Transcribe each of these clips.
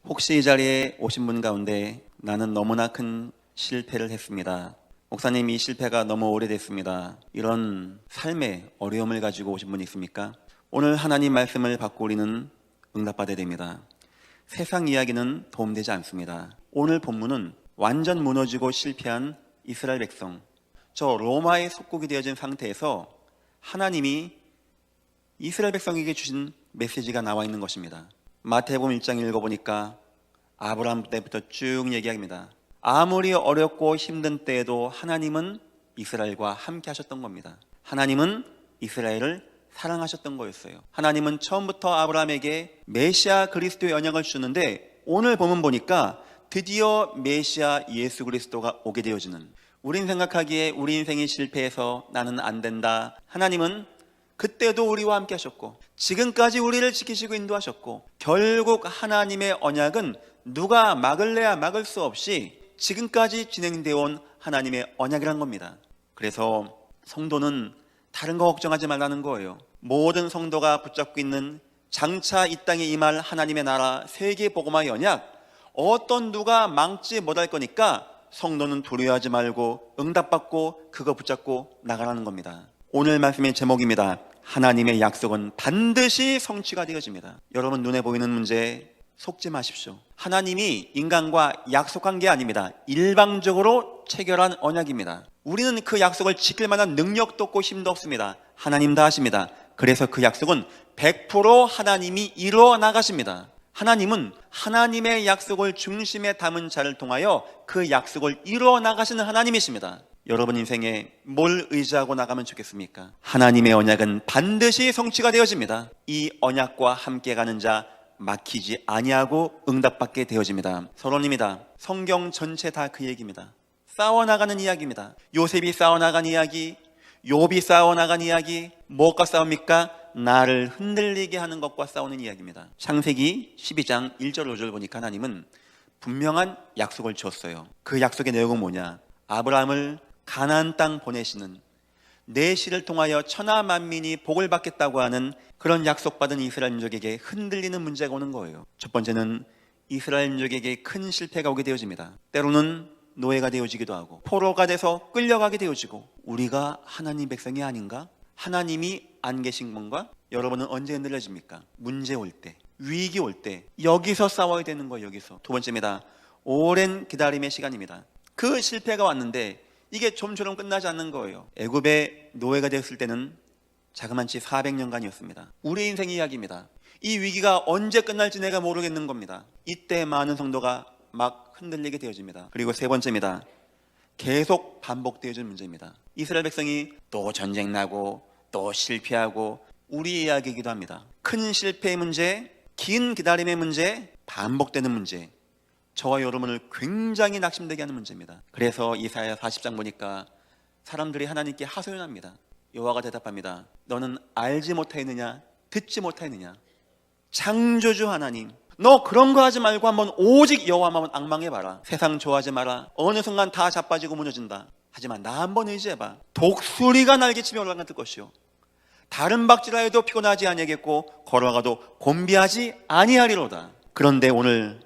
혹시 이 자리에 오신 분 가운데 나는 너무나 큰 실패를 했습니다. 목사님, 이 실패가 너무 오래됐습니다. 이런 삶의 어려움을 가지고 오신 분 있습니까? 오늘 하나님 말씀을 받고 우리는 응답받아야 됩니다. 세상 이야기는 도움되지 않습니다. 오늘 본문은 완전 무너지고 실패한 이스라엘 백성, 저 로마의 속국이 되어진 상태에서 하나님이 이스라엘 백성에게 주신 메시지가 나와 있는 것입니다. 마태복음 1장 읽어보니까 아브라함 때부터 쭉 얘기합니다. 아무리 어렵고 힘든 때에도 하나님은 이스라엘과 함께 하셨던 겁니다. 하나님은 이스라엘을 사랑하셨던 거였어요. 하나님은 처음부터 아브라함에게 메시아 그리스도의 언약을 주는데 오늘 보면 보니까 드디어 메시아 예수 그리스도가 오게 되어지는, 우린 생각하기에 우리 인생이 실패해서 나는 안 된다. 하나님은 그때도 우리와 함께 하셨고 지금까지 우리를 지키시고 인도하셨고 결국 하나님의 언약은 누가 막을래야 막을 수 없이 지금까지 진행되어 온 하나님의 언약이란 겁니다. 그래서 성도는 다른 거 걱정하지 말라는 거예요. 모든 성도가 붙잡고 있는 장차 이 땅에 임할 하나님의 나라 세계복음화의 언약, 어떤 누가 망치 못할 거니까 성도는 두려워하지 말고 응답받고 그거 붙잡고 나가라는 겁니다. 오늘 말씀의 제목입니다. 하나님의 약속은 반드시 성취가 되어집니다. 여러분, 눈에 보이는 문제에 속지 마십시오. 하나님이 인간과 약속한 게 아닙니다. 일방적으로 체결한 언약입니다. 우리는 그 약속을 지킬 만한 능력도 없고 힘도 없습니다. 하나님 다 하십니다. 그래서 그 약속은 100% 하나님이 이루어 나가십니다. 하나님은 하나님의 약속을 중심에 담은 자를 통하여 그 약속을 이루어 나가시는 하나님이십니다. 여러분 인생에 뭘 의지하고 나가면 좋겠습니까? 하나님의 언약은 반드시 성취가 되어집니다. 이 언약과 함께 가는 자 막히지 아니하고 응답받게 되어집니다. 서론입니다. 성경 전체 다 그 얘기입니다. 싸워나가는 이야기입니다. 요셉이 싸워나간 이야기, 욥이 싸워나간 이야기, 무엇과 싸웁니까? 나를 흔들리게 하는 것과 싸우는 이야기입니다. 창세기 12장 1절 5절 보니까 하나님은 분명한 약속을 주었어요. 그 약속의 내용은 뭐냐? 아브라함을 가나안 땅 보내시는, 내 씨를 통하여 천하 만민이 복을 받겠다고 하는 그런 약속받은 이스라엘 민족에게 흔들리는 문제가 오는 거예요. 첫 번째는 이스라엘 민족에게 큰 실패가 오게 되어집니다. 때로는 노예가 되어지기도 하고 포로가 돼서 끌려가게 되어지고, 우리가 하나님 백성이 아닌가? 하나님이 안 계신 건가? 여러분은 언제 흔들려집니까? 문제 올 때, 위기 올 때, 여기서 싸워야 되는 거예요. 여기서. 두 번째입니다. 오랜 기다림의 시간입니다. 그 실패가 왔는데 이게 좀처럼 끝나지 않는 거예요. 애굽의 노예가 되었을 때는 자그만치 400년간이었습니다. 우리 인생 이야기입니다. 이 위기가 언제 끝날지 내가 모르겠는 겁니다. 이때 많은 성도가 막 흔들리게 되어집니다. 그리고 세 번째입니다. 계속 반복되어지는 문제입니다. 이스라엘 백성이 또 전쟁 나고 또 실패하고, 우리 이야기이기도 합니다. 큰 실패의 문제, 긴 기다림의 문제, 반복되는 문제, 저와 여러분을 굉장히 낙심되게 하는 문제입니다. 그래서 이사야 40장 보니까 사람들이 하나님께 하소연합니다. 여호와가 대답합니다. 너는 알지 못하였느냐? 듣지 못하였느냐? 창조주 하나님, 너 그런 거 하지 말고 한번 오직 여호와만 앙망해봐라. 세상 좋아하지 마라. 어느 순간 다 자빠지고 무너진다. 하지만 나 한번 의지해봐. 독수리가 날개치며 올라갈 것이요, 다른 박질하여도 피곤하지 아니하겠고 걸어가도 곤비하지 아니하리로다. 그런데 오늘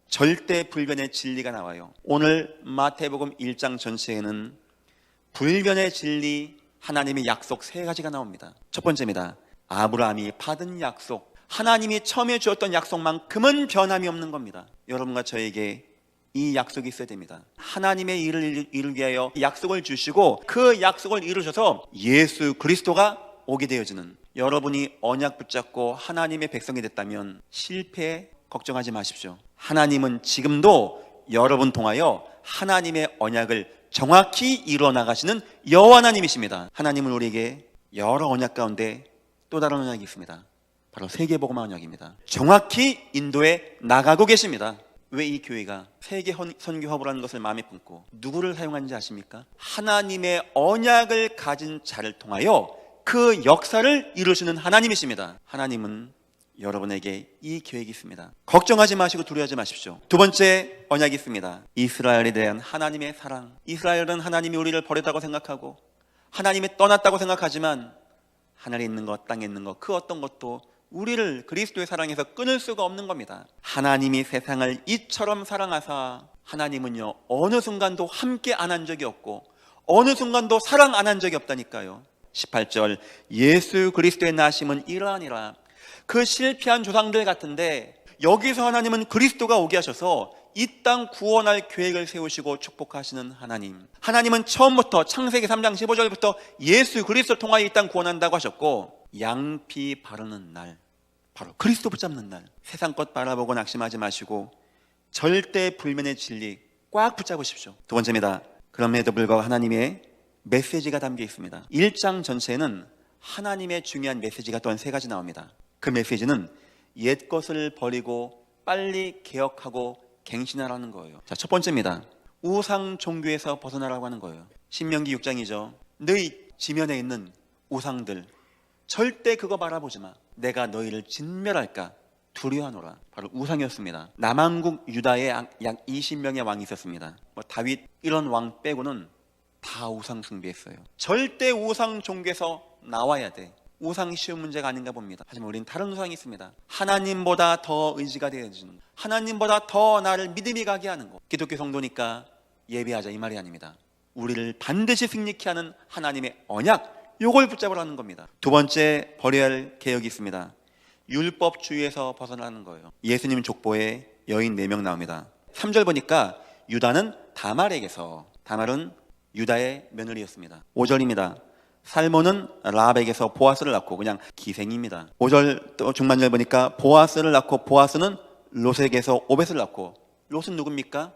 절대 불변의 진리가 나와요. 오늘 마태복음 1장 전체에는 불변의 진리, 하나님의 약속 세 가지가 나옵니다. 첫 번째입니다. 아브라함이 받은 약속, 하나님이 처음에 주었던 약속만큼은 변함이 없는 겁니다. 여러분과 저에게 이 약속이 있어야 됩니다. 하나님의 일을 이루기 위하여 약속을 주시고 그 약속을 이루셔서 예수 그리스도가 오게 되어지는, 여러분이 언약 붙잡고 하나님의 백성이 됐다면 실패 걱정하지 마십시오. 하나님은 지금도 여러분 통하여 하나님의 언약을 정확히 이루어 나가시는 여호와 하나님이십니다. 하나님은 우리에게 여러 언약 가운데 또 다른 언약이 있습니다. 바로 세계복음화 언약입니다. 정확히 인도해 나가고 계십니다. 왜 이 교회가 세계 선교 화보라는 것을 마음에 품고 누구를 사용하는지 아십니까? 하나님의 언약을 가진 자를 통하여 그 역사를 이루시는 하나님이십니다. 하나님은 여러분에게 이 계획이 있습니다. 걱정하지 마시고 두려워하지 마십시오. 두 번째 언약이 있습니다. 이스라엘에 대한 하나님의 사랑. 이스라엘은 하나님이 우리를 버렸다고 생각하고 하나님이 떠났다고 생각하지만 하늘에 있는 것, 땅에 있는 것, 그 어떤 것도 우리를 그리스도의 사랑에서 끊을 수가 없는 겁니다. 하나님이 세상을 이처럼 사랑하사 하나님은요 어느 순간도 함께 안 한 적이 없고 어느 순간도 사랑 안 한 적이 없다니까요. 18절 예수 그리스도의 나심은 이러하니라. 그 실패한 조상들 같은데 여기서 하나님은 그리스도가 오게 하셔서 이 땅 구원할 계획을 세우시고 축복하시는 하나님. 하나님은 처음부터 창세기 3장 15절부터 예수 그리스도 통하여 이 땅 구원한다고 하셨고 양피 바르는 날, 바로 그리스도 붙잡는 날, 세상 것 바라보고 낙심하지 마시고 절대 불면의 진리 꽉 붙잡으십시오. 두 번째입니다. 그럼에도 불구하고 하나님의 메시지가 담겨 있습니다. 1장 전체에는 하나님의 중요한 메시지가 또한 세 가지 나옵니다. 그 메시지는 옛 것을 버리고 빨리 개혁하고 갱신하라는 거예요. 자, 첫 번째입니다. 우상 종교에서 벗어나라고 하는 거예요. 신명기 6장이죠. 너희 지면에 있는 우상들 절대 그거 바라보지 마. 내가 너희를 진멸할까 두려워하노라. 바로 우상이었습니다. 남한국 유다에 약 20명의 왕이 있었습니다. 다윗 이런 왕 빼고는 다 우상 숭배했어요. 절대 우상 종교에서 나와야 돼. 우상이 쉬운 문제가 아닌가 봅니다. 하지만 우리는 다른 우상이 있습니다. 하나님보다 더 의지가 되어지는, 하나님보다 더 나를 믿음이 가게 하는 것. 기독교 성도니까 예배하자 이 말이 아닙니다. 우리를 반드시 승리케 하는 하나님의 언약, 요걸 붙잡으라는 겁니다. 두 번째 버려야 할 개혁이 있습니다. 율법주의에서 벗어나는 거예요. 예수님 족보에 여인 4명 나옵니다. 3절 보니까 유다는 다말에게서, 다말은 유다의 며느리였습니다. 5절입니다. 살몬은 라합에게서 보아스를 낳고, 그냥 기생입니다. 5절 또 중반절 보니까 보아스를 낳고 보아스는 롯에게서 오벳을 낳고, 롯은 누굽니까?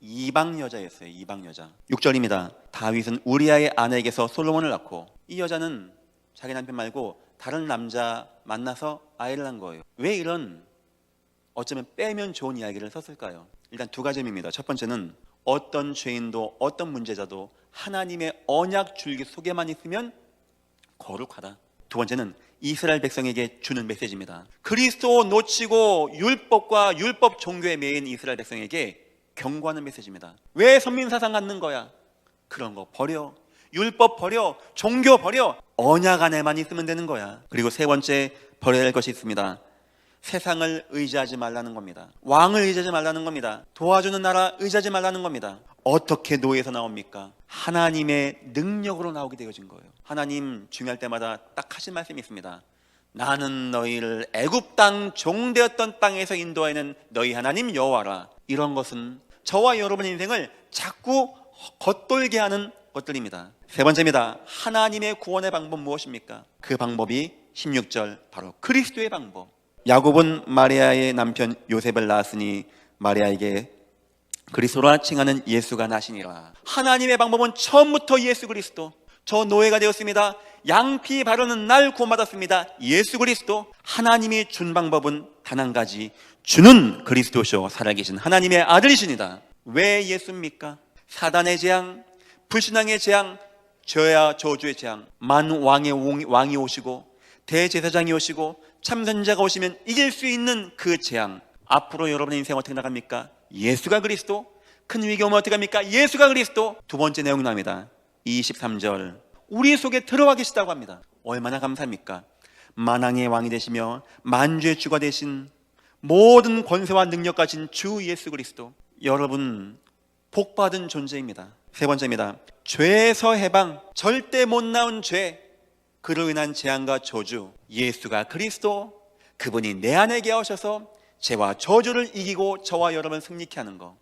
이방 여자였어요. 이방 여자. 6절입니다. 다윗은 우리아의 아내에게서 솔로몬을 낳고, 이 여자는 자기 남편 말고 다른 남자 만나서 아이를 낳은 거예요. 왜 이런 어쩌면 빼면 좋은 이야기를 썼을까요? 일단 두 가지 의미입니다. 첫 번째는 어떤 죄인도 어떤 문제자도 하나님의 언약 줄기 속에만 있으면 거룩하다. 두 번째는 이스라엘 백성에게 주는 메시지입니다. 그리스도 놓치고 율법과 율법 종교에 매인 이스라엘 백성에게 경고하는 메시지입니다. 왜 선민사상 갖는 거야? 그런 거 버려. 율법 버려. 종교 버려. 언약 안에만 있으면 되는 거야. 그리고 세 번째 버려야 할 것이 있습니다. 세상을 의지하지 말라는 겁니다. 왕을 의지하지 말라는 겁니다. 도와주는 나라 의지하지 말라는 겁니다. 어떻게 노예에서 나옵니까? 하나님의 능력으로 나오게 되어진 거예요. 하나님 중요할 때마다 딱 하신 말씀이 있습니다. 나는 너희를 애굽 땅 종되었던 땅에서 인도하는 너희 하나님 여호와라. 이런 것은 저와 여러분의 인생을 자꾸 겉돌게 하는 것들입니다. 세 번째입니다. 하나님의 구원의 방법 무엇입니까? 그 방법이 16절 바로 그리스도의 방법. 야곱은 마리아의 남편 요셉을 낳았으니 마리아에게 그리스도라 칭하는 예수가 나시니라. 하나님의 방법은 처음부터 예수 그리스도. 저 노예가 되었습니다. 양피 바르는 날 구원받았습니다. 예수 그리스도. 하나님이 준 방법은 단 한 가지, 주는 그리스도시오 살아계신 하나님의 아들이십니다. 왜 예수입니까? 사단의 재앙, 불신앙의 재앙, 저야 저주의 재앙, 만왕의 왕이 오시고 대제사장이 오시고 참선자가 오시면 이길 수 있는 그 재앙. 앞으로 여러분의 인생 어떻게 나갑니까? 예수가 그리스도. 큰 위기 오면 어떻게 합니까? 예수가 그리스도. 두 번째 내용이 나옵니다. 23절 우리 속에 들어와 계시다고 합니다. 얼마나 감사합니까? 만왕의 왕이 되시며 만주의 주가 되신 모든 권세와 능력 가진 주 예수 그리스도. 여러분 복받은 존재입니다. 세 번째입니다. 죄에서 해방, 절대 못 나온 죄, 그로 인한 재앙과 저주. 예수가 그리스도, 그분이 내 안에 계셔서 죄와 저주를 이기고 저와 여러분 승리케 하는 거.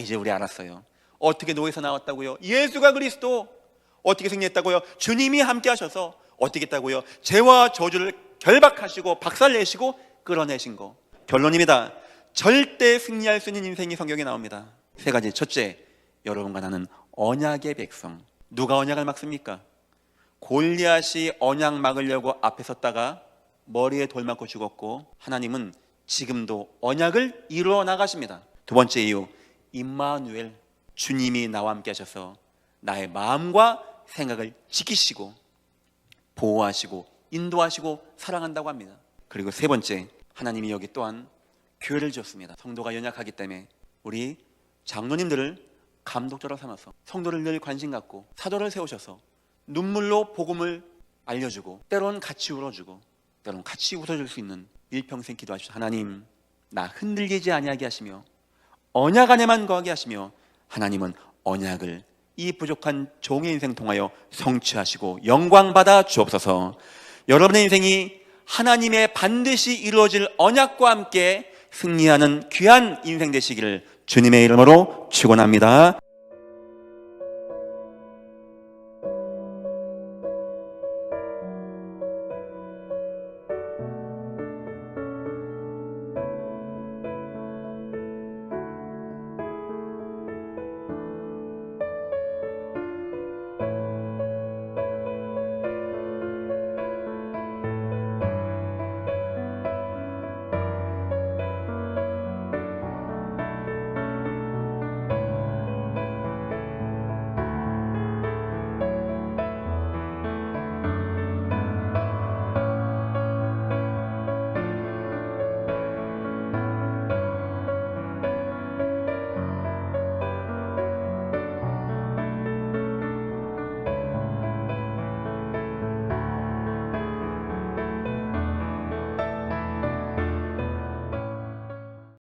이제 우리 알았어요. 어떻게 노예에서 나왔다고요? 예수가 그리스도. 어떻게 승리했다고요? 주님이 함께 하셔서. 어떻게 했다고요? 죄와 저주를 결박하시고 박살내시고 끌어내신 거. 결론입니다. 절대 승리할 수 있는 인생이 성경에 나옵니다. 세 가지. 첫째, 여러분과 나는 언약의 백성. 누가 언약을 막습니까? 골리앗이 언약 막으려고 앞에 섰다가 머리에 돌 맞고 죽었고, 하나님은 지금도 언약을 이루어 나가십니다. 두 번째 이유, 임마누엘, 주님이 나와 함께 하셔서 나의 마음과 생각을 지키시고 보호하시고 인도하시고 사랑한다고 합니다. 그리고 세 번째, 하나님이 여기 또한 교회를 지었습니다. 성도가 연약하기 때문에 우리 장로님들을 감독자로 삼아서 성도를 늘 관심 갖고 사도를 세우셔서 눈물로 복음을 알려주고, 때로는 같이 울어주고, 여러분 같이 웃어줄 수 있는 일평생 기도하십시오. 하나님, 나 흔들리지 아니하게 하시며 언약 안에만 거하게 하시며 하나님은 언약을 이 부족한 종의 인생 통하여 성취하시고 영광 받아 주옵소서. 여러분의 인생이 하나님의 반드시 이루어질 언약과 함께 승리하는 귀한 인생 되시기를 주님의 이름으로 축원합니다.